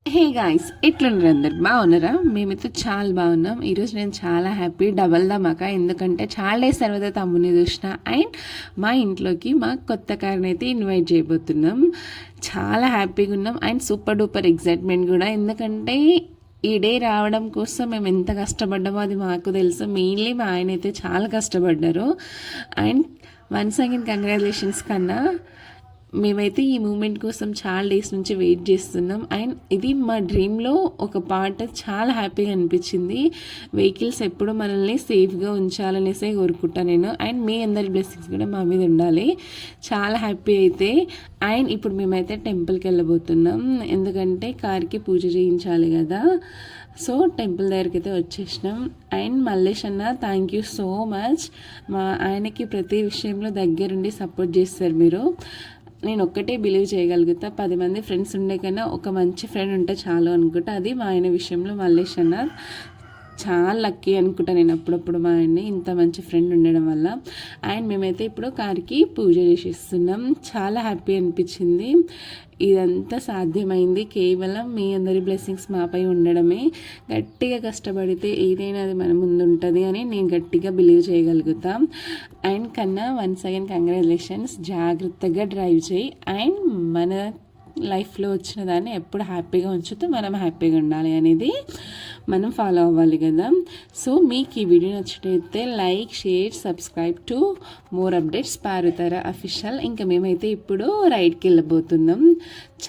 Hey guys, ఎట్లున్నారు అందరు? బాగున్నారా? మేమైతే చాలా బాగున్నాం. ఈరోజు నేను చాలా హ్యాపీ, డబల్ ధమాకా. ఎందుకంటే చాలా డేస్ తర్వాత తమ్ముని చూసిన అండ్ మా ఇంట్లోకి మా కొత్త కారుని అయితే ఇన్వైట్ చేయబోతున్నాం. చాలా హ్యాపీగా ఉన్నాం అండ్ సూపర్ డూపర్ ఎగ్జైట్మెంట్ కూడా. ఎందుకంటే ఈ డే రావడం కోసం మేము ఎంత కష్టపడ్డామో అది మాకు తెలుసు. మెయిన్లీ మా ఆయన అయితే చాలా కష్టపడ్డారు. అండ్ వన్స్ అగైన్ కంగ్రాచులేషన్స్ కన్నా. మేమైతే ఈ మూమెంట్ కోసం చాలా డేస్ నుంచి వెయిట్ చేస్తున్నాం అండ్ ఇది మా డ్రీమ్లో ఒక పార్ట్. చాలా హ్యాపీగా అనిపించింది. వెహికల్స్ ఎప్పుడు మనల్ని సేఫ్గా ఉంచాలనేసే కోరుకుంటాను నేను. అండ్ మీ అందరి బ్లెస్సింగ్స్ కూడా మా మీద ఉండాలి. చాలా హ్యాపీ అయితే. అండ్ ఇప్పుడు మేమైతే టెంపుల్కి వెళ్ళబోతున్నాం. ఎందుకంటే కార్కి పూజ చేయించాలి కదా. సో టెంపుల్ దగ్గరికి అయితే వచ్చేసినాం. అండ్ మల్లేష్ అన్న, థ్యాంక్ యూ సో మచ్. మా ఆయనకి ప్రతి విషయంలో దగ్గరుండి సపోర్ట్ చేస్తారు మీరు. నేను ఒక్కటే బిలీవ్ చేయగలుగుతా, 10 మంది ఫ్రెండ్స్ ఉండే కన్నా ఒక మంచి ఫ్రెండ్ ఉంటే చాలు అనుకుంటా. అది మా ఆయన విషయంలో మల్లేష్ అన్న చాలా లక్కీ అనుకుంటా నేను అప్పుడప్పుడు మా ఆయన్ని ఇంత మంచి ఫ్రెండ్ ఉండడం వల్ల. అండ్ మేమైతే ఇప్పుడు కార్కి పూజ చేసేస్తున్నాం. చాలా హ్యాపీ అనిపించింది. ఇదంతా సాధ్యమైంది కేవలం మీ అందరి బ్లెస్సింగ్స్ మాపై ఉండడమే. గట్టిగా కష్టపడితే ఏదైనా అది మన ముందు ఉంటుంది అని నేను గట్టిగా బిలీవ్ చేయగలుగుతాం. అండ్ కన్నా వన్స్ అగైన్ కంగ్రాచులేషన్స్. జాగ్రత్తగా డ్రైవ్ చేయి అండ్ మన లైఫ్లో వచ్చిన దాన్ని ఎప్పుడు హ్యాపీగా ఉంచుతూ మనం హ్యాపీగా ఉండాలి అనేది మనం ఫాలో అవ్వాలి కదా. సో మీకు ఈ వీడియో నచ్చినట్లయితే like, share, subscribe to more updates పారుతారా అఫీషియల్. ఇంకా మేమైతే ఇప్పుడు రైడ్కి వెళ్ళబోతున్నాం.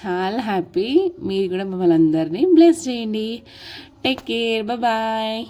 చాలా హ్యాపీ. మీరు కూడా మమ్మల్ని అందరినీ బ్లెస్ చేయండి. Take care, bye.